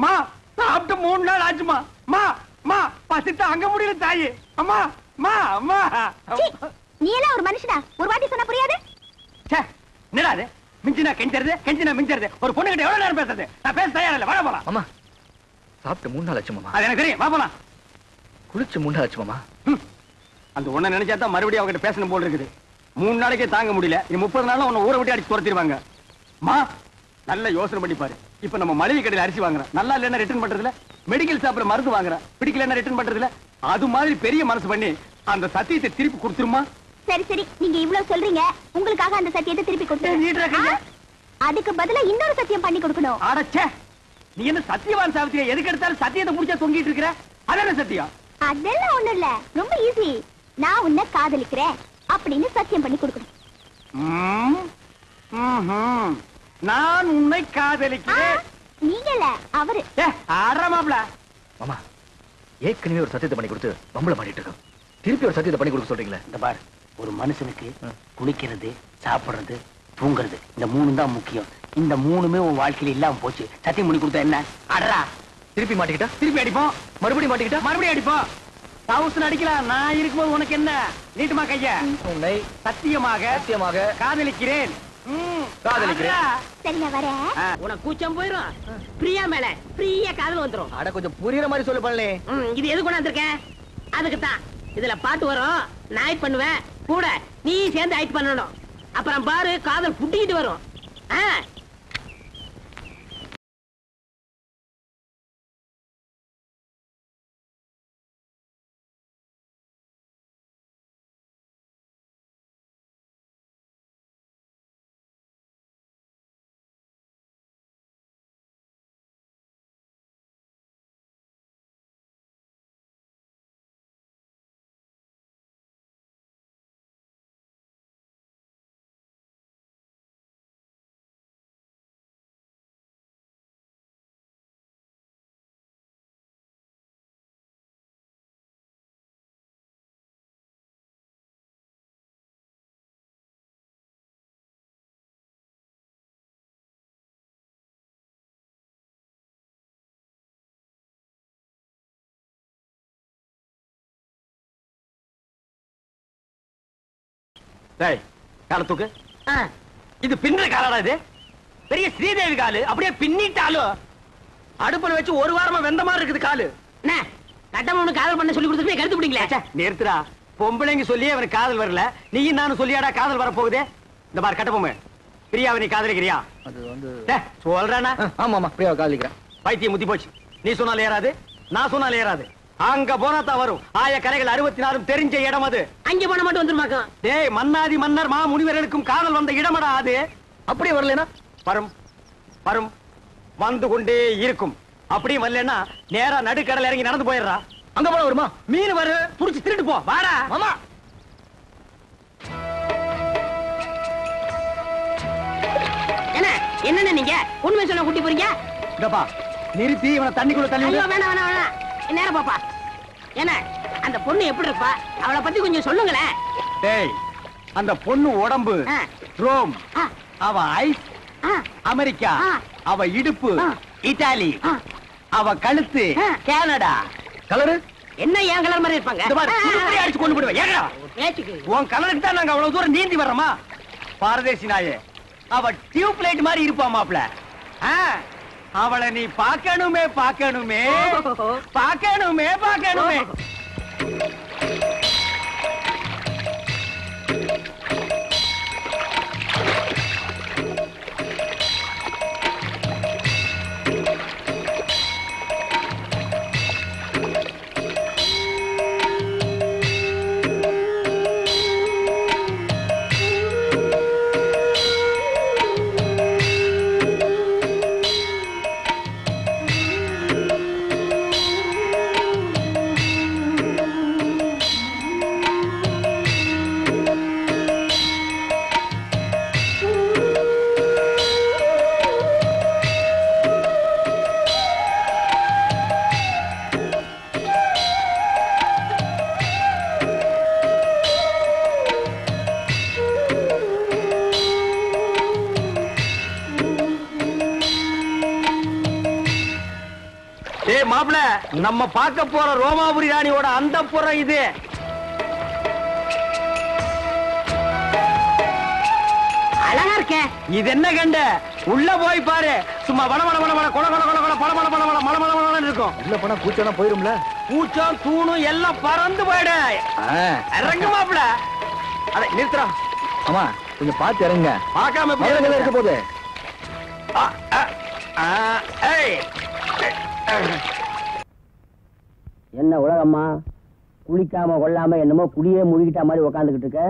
மா சாப்பிட்டு 3 நாள் ஆச்சுமா. மா மா பசித்து அங்க முடியல தாயி. அம்மா மா அம்மா.
நீ எல்லாம் ஒரு மனுஷனா? ஒரு வாட்டி சொன்னா புரியாது?
என்னடா அது? மிஞ்சினா கெஞ்சறது, கெஞ்சினா மிஞ்சறது. ஒரு பொண்ணு கிட்ட எவ்வளவு நேரம் பேசுறது? நான் பேச தயாரா இல்ல. வர போலாம்.
அம்மா சாப்பிட்டு 3 நாள் ஆச்சு மாமா.
அது எனக்கு தெரியும். வா போலாம்.
குளிச்சு 3 நாள் ஆச்சு மாமா.
அந்த ஒண்ண நினைச்சா தான் மறுபடியும் அவகிட்ட பேசணும் போல இருக்குது. 3 நாளைக்கே தாங்க முடியல. இது 30 நாள்ல உன்னை ஊரை விட்டு அடிச்சு துரத்திடுவாங்க. மா நல்ல யோசனை பண்ணி பாரு. இப்ப நம்ம மளிகை கடையில அரிசி வாங்குறோம், நல்லா இல்லைன்னா ரிட்டர்ன் பண்றதுல, மெடிக்கல் ஷாப்ல மருந்து வாங்குறோம், பிடிக்கலன்னா ரிட்டர்ன் பண்றதுல, அது மாதிரி பெரிய மனசு பண்ணி அந்த சத்தியத்தை திருப்பி கொடுத்துருமா.
சரி சரி, நீங்க இவ்வளவு சொல்றீங்க, உங்களுக்காக அந்த சத்தியத்தை திருப்பி கொடுத்து அதுக்கு பதிலா இன்னொரு சத்தியம் பண்ணி கொடுக்கணும்.
அடச்சே, நீ என்ன சத்தியவான் சாவித்திரியா? எதுக்கு எடுத்தாலும் சத்தியத்தை முடிச்சா தொங்கிட்டு இருக்கிற? அதான சத்தியம்?
அதெல்லாம் ஒண்ணும் இல்ல, ரொம்ப ஈஸி. நான் உன்னை காதலிக்கிறேன் அப்படின்னு சத்தியம் பண்ணி கொடுக்கணும்.
நான் உன்னை காதலிக்கிறேன்.
நீங்க இல்ல, அவரு.
ஆடுற மாப்ள.
மாமா
ஏற்கனவே ஒரு சத்தியத்தை பண்ணி கொடுத்து பம்பளை மாட்டிட்டு இருக்கோம். திருப்பி ஒரு சத்தியத்தை பண்ணி கொடுக்க சொல்றீங்களே.
இந்த பார், ஒரு மனுஷனுக்கு குளிக்கிறது, சாப்பிடுறது, தூங்குறது, இந்த 3 தான் முக்கியம். இந்த 3மே உன் வாழ்க்கையில இல்லாம போச்சு. சத்தியம் பண்ணி கொடுத்தா என்ன? அடரா,
திருப்பி மாட்டிக்கிட்டா?
திருப்பி அடிப்போம்.
மறுபடியும் மாட்டிக்கிட்டா?
மறுபடியும் அடிப்போம். தவுசன் அடிக்கலாம். நான் இருக்கும்போது உனக்கு என்ன? நீட்டுமா கைய.
உன்னை
சத்தியமாக
சத்தியமாக
காதலிக்கிறேன்.
காதலிக்கிறேன்.
சரி நான் வரேன்.
உனக்கு கூச்சம் போயிரும். பிரியா மேல ஃப்ரீயா காதல் வந்துரும்.
அட கொஞ்சம் புரியுற மாதிரி சொல்லு பண்ணலே.
இது எது கொண்டு வந்திருக்கேன்? அதுக்கு தான். இதுல பாட்டு வரும், நான் ஆக்ட் பண்ணுவேன், கூட நீ சேர்ந்து ஆக்ட் பண்ணணும். அப்புறம் பாரு, காதல் புட்டிக்கிட்டு வரும்.
கால தூக்கு. இது பின்ன காலடா. இது பெரிய ஸ்ரீதேவி காலு. அப்படியே பின்னிட்டாலும் அடுப்புல வச்சு 1 வாரமா வெந்த மாதிரி இருக்குது காலு.
கட்டமனு காதல் பண்ண சொல்லி கொடுத்துட்டு கருத்து பிடிங்களா?
நிறுத்துறா. பொம்பளைங்க சொல்லியே அவனுக்கு காதல் வரல. நீயும் நானும் சொல்லியாடா காதல் வர போகுதே. இந்த பார் கட்டபொம்மை, பிரியாவை நீ காதலிக்கிறியா?
அது வந்து
சொல்றானா?
ஆமா ஆமா பிரியாவை காதலிக்கிறேன்.
பைத்தியம் முத்தி போச்சு. நீ சொன்னாலும் ஏறாது, நான் சொன்னாலும் ஏறாது. அங்க போனா தான் வரும். ஆய கரைகள் 64 தெரிஞ்ச இடம் அது.
அங்க போன மட்டும் வந்துருமாக்கும்.
டேய், மன்னாதி மன்னர் மா முனிவர்களுக்கும் காதல் வந்த இடமடா அது.
அப்படியே வரலனா
வரும் வரும் வந்து கொண்டே இருக்கும். அப்படியே வரலன்னா நேரா நடுக்கடல் இறங்கி நடந்து போயிடுறா.
அங்க போன வருமா?
மீன் வரு, புடிச்சு திருட்டு போ. வாடா
மாமா.
என்ன நீங்க உண்மை சொல்ல கூட்டி போறீங்க?
இதப்பா நிறுத்தி இவனை தண்ணிக்குள்ள தள்ளி
ஐயோ, வேணாம் வேணாம் வேணாம். நேரம் பாப்பா. என்ன அந்த பொண்ணு எப்படி இருப்பா? அவளை பத்தி கொஞ்சம் சொல்லுங்களேன்.
டேய், அந்த பொண்ணு உடம்பு ரோம், அவ ஐஸ் அமெரிக்கா, அவ இடுப்பு இத்தாலி, அவ கழுத்து கனடா.
கலரு
என்ன ஏன் கலர் மாதிரி இருப்பாங்க?
இந்த மாதிரி சுடுதண்ணி அடிச்சு கொண்டு போடுவேன். ஏங்கடா
ஏச்சுக்கு
உன் கலருக்கு தான் நாங்க அவ்வளவு தூரம் நீந்தி வர்றோமா? பாரதேசி நாயே, அவ டியூப் லைட் மாதிரி இருப்பா மாப்ள. அவளை நீ பார்க்கணுமே பார்க்கணுமே பார்க்கணுமே பார்க்கணுமே. மாப்ள, நம்ம பார்க்க போற ரோமாபுரி ராணியோட அந்த புறம் இது.
அழகா இருக்க.
இது என்ன கண்ட? உள்ள போய் பாரு. சும்மா வள வள வள வள கொல கொல கொல கொல பள பள பள பள மள மள மள இருக்கும்.
உள்ள போனா கூச்சம் போயிரும்ல.
கூச்சம் தூணும் எல்லாம் பறந்து போயிடு. இறங்கு மாப்ள. அட நிறுத்துறா.
ஆமா கொஞ்சம் பார்த்து இறங்க.
பார்க்காம
எப்படி இருக்க போகுது?
என்ன உலகம்மா, குளிக்காம கொள்ளாம என்னமோ குடியே முழுகிட்ட மாதிரி உக்காந்துக்கிட்டு இருக்க.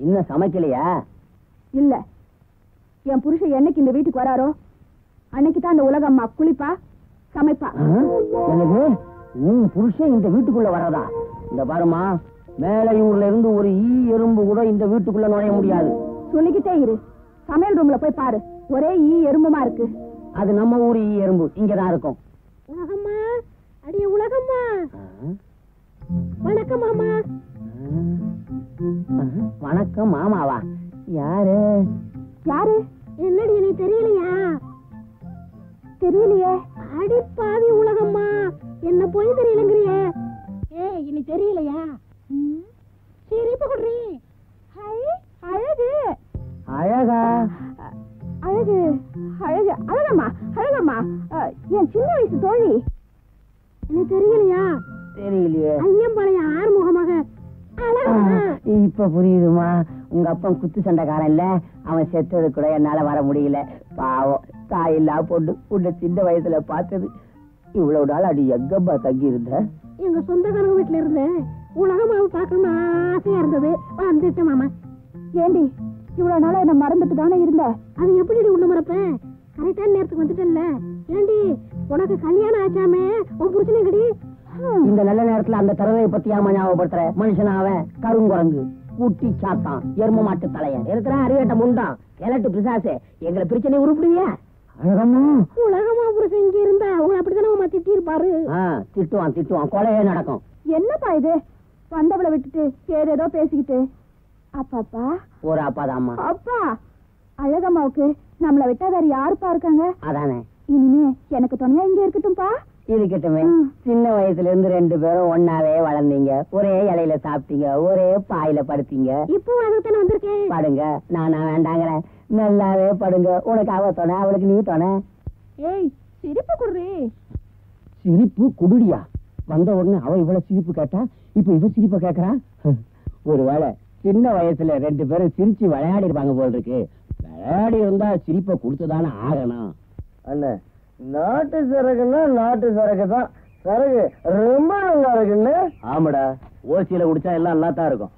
இன்னும் சமைக்கலையா?
இல்ல, என் புருஷன் என்னைக்கு இந்த வீட்டுக்கு வராரோ அன்னைக்கு தான் இந்த உலகம்மா குளிப்பா சமைப்பா.
எனக்கு புருஷன் இந்த வீட்டுக்குள்ள வர்றதா? இந்த பாருமா, மேலையூர்ல இருந்து ஒரு எறும்பு கூட இந்த வீட்டுக்குள்ள நுழைய முடியாது.
சொல்லிக்கிட்டே இரு. சமையல் ரூம்ல போய் பாரு, ஒரே எறும்புமா இருக்கு.
அது நம்ம ஊர் எறும்பு இங்கதான் இருக்கும்.
உலகம்மா,
அடியே உலகம்மா. வணக்கம் மாமா.
வணக்கம் மாமாவா? யாரு
யாரு? என்னடி நீ தெரியலையா? தெரியலையே. அடி பாவி உலகம்மா, என்ன போய் தெரியலங்கறியே. ஏய் இனி தெரியலையா? சிரிப்பு குடுறி. ஹை அழகு.
அழகா?
அழகு அழகு அழகம்மா அழகம்மா. என் சின்ன வயசு தோழி. என்ன தெரியலையா?
தெரியலையே.
ஐயம்பாளையம் ஆறுமுகமாக அழகம்மா.
இப்ப புரியுதுமா. உங்க அப்பன் குத்து சண்டைக்காரன் இல்ல, அவன் செத்தது கூட என்னால வர முடியல. பாவம், தாயில்லா பொண்ணு. உன்னை சின்ன வயசுல பார்த்தது. இவ்வளவு நாள் அடி எங்கப்பா தங்கி இருந்த?
எங்க சொந்தக்காரங்க வீட்டுல இருந்தேன். உலகமாவை பார்க்கணும்னு ஆசையா இருந்தது, வந்துட்டேன் மாமா. ஏண்டி இவ்வளவு நாளா என்ன மறந்துட்டு தானே இருந்த? அது எப்படி உள்ள மறப்பேன்? கரெக்டான நேரத்துக்கு வந்துட்டேன்ல. ஏண்டி உனக்கு கல்யாணம் ஆச்சாமே, உன் புருஷனே கடி.
இந்த நல்ல நேரத்துல அந்த தரவை பத்தியாம ஞாபகப்படுத்துற மனுஷன் அவன். கருங்குரங்கு, குட்டி சாத்தான், எரும மாட்டு தலையன், இருக்கிற அறிவேட்ட முண்டான், கிழட்டு பிசாசு. எங்களை பிரச்சனை உருப்பிடுவியா? அழகம்மா,
உலகமா புருஷன் இங்க இருந்தா அவங்க அப்படித்தானே திட்டி இருப்பாரு.
திட்டுவான் திட்டுவான், கொலையே நடக்கும்.
என்னப்பா இது, வந்தவளை விட்டுட்டு ஏதேதோ பேசிக்கிட்டு. அப்பாப்பா
ஒரு அப்பாதாம்மா.
அப்பா, அழகம்மாவுக்கு நம்மள விட்டா வேற யாருப்பா இருக்காங்க?
அதானே.
இனிமே எனக்கு துணையா இங்க இருக்கட்டும்பா.
இருக்கட்டுமே. சின்ன வயசுல இருந்து 2 பேரும் ஒன்னாவே வளர்ந்தீங்க. ஒரே இலையில சாப்பிட்டீங்க, ஒரே பாயில படுத்தீங்க.
இப்போ அதுக்குத்தானே வந்திருக்கேன்.
படுங்க. நானா வேண்டாங்கிறேன். நல்லாவே படுங்க. உனக்கு அவ துணை, அவளுக்கு நீ துணை.
ஏய் சிரிப்பு குடுறி.
சிரிப்பு குடுடியா? வந்த உடனே அவ இவ்வளவு சிரிப்பு கேட்டா, இப்ப இவ சிரிப்ப கேக்குறா. ஒருவேளை சின்ன வயசுல 2 பேரும் சிரிச்சு விளையாடி இருப்பாங்க போல் இருக்கு. விளையாடி இருந்தா சிரிப்ப கொடுத்துதானே ஆகணும். அண்ணா, நாட்டு சரக்குன்னா நாட்டு சரக்கு தான். சரக்கு ரொம்ப நல்லா இருக்குன்னு. ஆமாடா, ஓசியில குடிச்சா எல்லாம் நல்லா தான் இருக்கும்.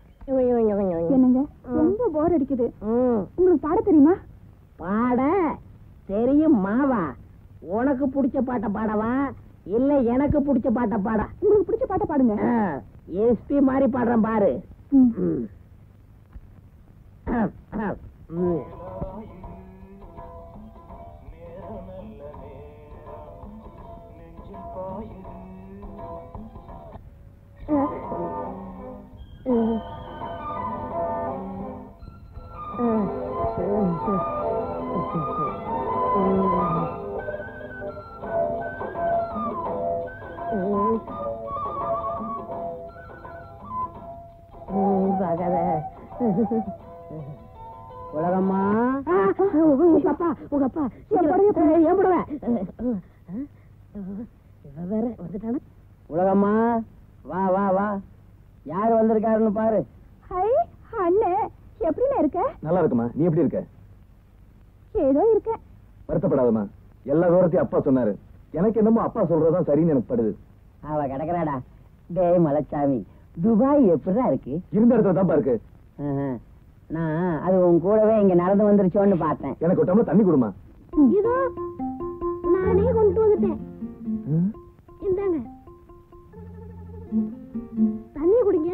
என்னங்க ரொம்ப போர் அடிக்குது. உங்களுக்கு பாட தெரியுமா?
பாட தெரியும் மாவா. உனக்கு பிடிச்ச பாட்ட பாடவா இல்ல எனக்கு பிடிச்ச பாட்ட பாட?
உங்களுக்கு பிடிச்ச பாட்ட பாடுங்க.
எஸ்பி மாதிரி பாடுறேன் பாரு. உலகம்மா,
உங்க அப்பா
உலகம்மா, வா வா வா. யாரு வந்திருக்காருன்னு பாரு.
ஹை அண்ணே, எப்படின்னு இருக்க?
நல்லா இருக்குமா. நீ எப்படி இருக்க?
ஏதோ இருக்க.
வருத்தப்படாதமா. எல்லா விவரத்தையும் அப்பா சொன்னாரு. எனக்கு என்னமோ அப்பா சொல்றதுதான் சரின்னு எனக்கு படுது.
அவ கிடக்குறாடா. டேய் மலைச்சாமி, துபாய் எப்படிதான் இருக்கு?
இருந்த இடத்துல தான்ப்பா இருக்கு.
நான் அது உன் கூடவே இங்க நடந்து வந்துருச்சோன்னு பார்த்தேன்.
எனக்கு ஒரு டம்ளர் தண்ணி கொடுமா.
இதோ நானே கொண்டு வந்துட்டேன். இந்தாங்க தண்ணி குடிங்க.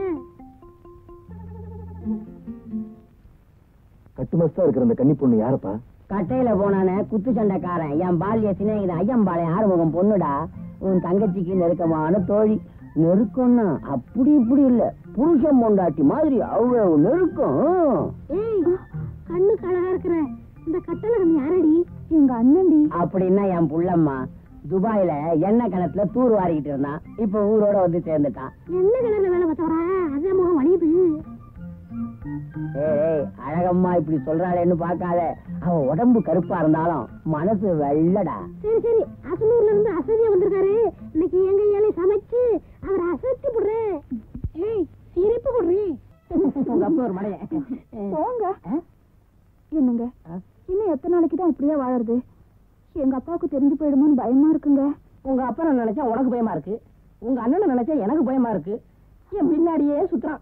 கட்டுமஸ்தா இருக்கிற அந்த கன்னி பொண்ணு யாரப்பா?
கட்டையில போனானே குத்து சண்டைக்காரன், என் பால்ய சிநேகிதன் ஐயம்பாளையம் ஆறுமுகம் பொண்ணுடா. உன் தங்கச்சிக்கு நெருக்கமான தோழி. நெருக்கம்னா அப்படி இப்படி இல்ல, புருஷன் பொண்டாட்டி மாதிரி அவ்வளவு நெருக்கம்.
ஏய், கண்ணுக்கு அழகா இருக்கிற இந்த கட்டழகன் யாரடி? எங்க அண்ணன்டி.
அப்படின்னா என் புள்ளம்மா. துபாயில எண்ணெய் கிணத்துல தூர் வாரிக்கிட்டு இருந்தான். இப்ப ஊரோட வந்து சேர்ந்துட்டான்.
என்ன கிணறுல வேலை பார்த்தவரா? அதே முகம் வலியுது.
ஏய், அழகம்மா இப்படி சொல்றாளேன்னு பாக்காத. அவ உடம்பு கருப்பா இருந்தாலும் மனசு வெள்ளடா.
சரி சரி, அசனூர்ல இருந்து அசதியா வந்திருக்காரு. இன்னைக்கு எங்க ஏழை சமைச்சு அவரை அசத்தி போடுறேன். ஏய் சிரிப்பு கொடுறி.
உங்க அப்பா ஒரு மடைய
போங்க. என்னங்க இன்னும் எத்தனை நாளைக்கு தான் இப்படியே வாழறது? எங்க அப்பாவுக்கு தெரிஞ்சு போயிடுமோன்னு பயமா இருக்குங்க.
உங்க அப்பா நினைச்சா உனக்கு பயமா இருக்கு, உங்க அண்ணனை நினைச்சா எனக்கு பயமா இருக்கு. என் பின்னாடியே சுத்துறான்.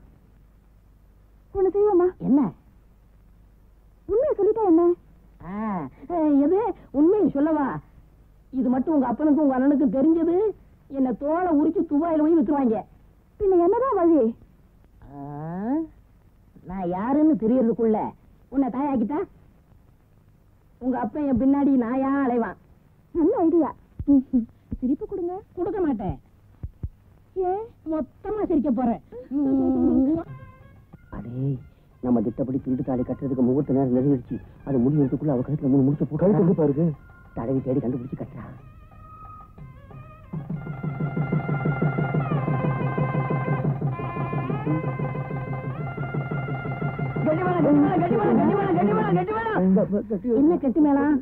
ஒண்ணு செய்வோமா?
என்ன?
உண்மையை சொல்லிட்டா என்ன?
எது உண்மையை சொல்லவா? இது மட்டும் உங்க அப்பனுக்கும் உங்க அண்ணனுக்கும் தெரிஞ்சது, என்ன தோலை உரிச்சு துபாயில போய் வித்துருவாங்க.
பின்ன என்னதான் வழி?
நான் யாருன்னு தெரியறதுக்குள்ள உன்னை தாயாக்கிட்டா உங்க அப்பா என் பின்னாடி நாயா அலைவான்.
நல்ல ஐடியா. சிரிப்பு கொடுங்க.
கொடுக்க மாட்டேன். சட்டப்படி திருட்டு தாலி கட்டுறதுக்கு முகூர்த்த நேரம் நெருங்கிடுச்சு. அது முடியறதுக்குள்ள அவ கழுத்துல 3 முடிச்சு போட்டு பாருங்க. தடவி தேடி கண்டுபிடிச்சு கட்டுறா.
என்ன கட்டி மேளம்?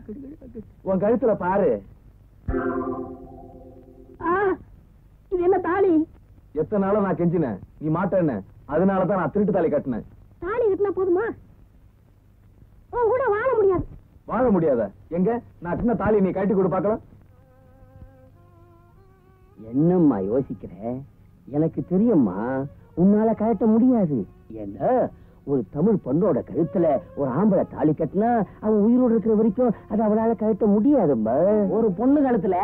உன் கழுத்துல பாரு.
இது என்ன தாலி?
எத்தனை நாளும் நான் கெஞ்சினேன், நீ மாட்டேன்னு. அதனாலதான் நான் திருட்டு தாலி கட்டினேன்.
தாலி கட்டினா போதுமா? உன் கூட வாழ முடியாது.
வாழ முடியாத? எங்க நான் சின்ன தாலி நீ கட்டி கொடு பாக்கலாம்.
என்னம்மா யோசிக்கிற? எனக்கு தெரியும்மா, உன்னால கழட்ட முடியாது. ஏன்னா ஒரு தமிழ் பொண்ணோட கழுத்துல ஒரு ஆம்பளை தாலி கட்டினா அவன் உயிரோடு இருக்கிற வரைக்கும் அது அவளால கழட்ட முடியாதும்மா.
ஒரு பொண்ணு கழுத்துல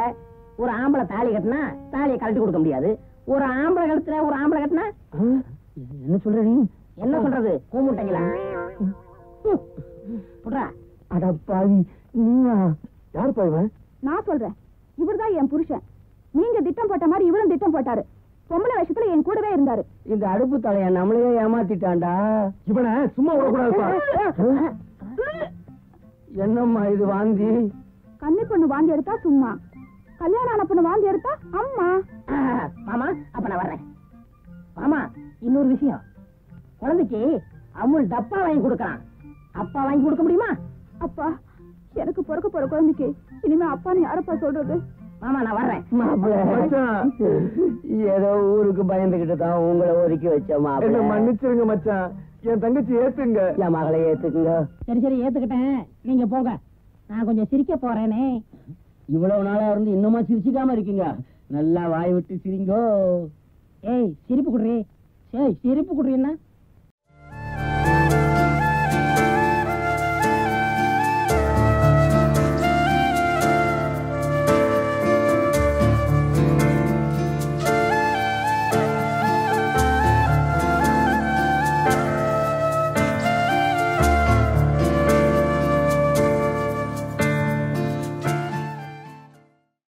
ஒரு ஆம்பளை தாலி கட்டினா தாலியை கழட்டி கொடுக்க முடியாது. ஒரு ஆம்பளை கழுத்துல ஒரு ஆம்பளை கட்டினா
என்ன சொல்ற நீ?
என்ன சொல்றது? கூமுட்டைங்களா? புட்றா.
அட பாவி, நீயா?
யார் பாய்வன்?
நான் சொல்றேன், இவர்தான் என் புருஷன். நீங்க திட்டம் போட்ட மாதிரி இவரும் திட்டம் போட்டாரு. பொம்பளை விஷயத்துல என் கூடவே இருந்தாரு.
இந்த அடுப்பு தலைய நம்மளையே ஏமாத்திட்டான்டா.
இவனை சும்மா விடக்கூடாதுப்பா.
என்னம்மா இது வாந்தி?
கன்னி பொண்ணு வாந்தி எடுத்தா சும்மா, கல்யாணம் ஆன பொண்ணு வாந்தி எடுத்தா அம்மா.
மாமா, அப்ப நான் வர்றேன். மாமா, இன்னொரு விஷயம். குழந்தைக்கு அமுல் டப்பா வாங்கி கொடுக்கறான். அப்பா வாங்கி கொடுக்க முடியுமா?
அப்பா, எனக்கு பிறக்க போற குழந்தைக்கு இனிமே அப்பான்னு யாரப்பா சொல்றது?
மாமா, நான் வர்றேன்.
ஏதோ ஊருக்கு பயந்துகிட்டு தான் உங்களை ஒதுக்கி வச்ச மாப்பிள்ள.
மன்னிச்சிருங்க மச்சான், என் தங்கச்சி ஏத்துங்க.
என் மகளை ஏத்துக்குங்க.
சரி சரி, ஏத்துக்கிட்டேன். நீங்க போங்க, நான் கொஞ்சம் சிரிக்க போறேனே.
இவ்வளவு நாளா இருந்து இன்னுமா சிரிச்சுக்காம இருக்கீங்க? நல்லா வாய் விட்டு சிரிங்கோ.
ஏய், சிரிப்பு குடுறி. ஏய், சிரிப்பு குடுறீன்னா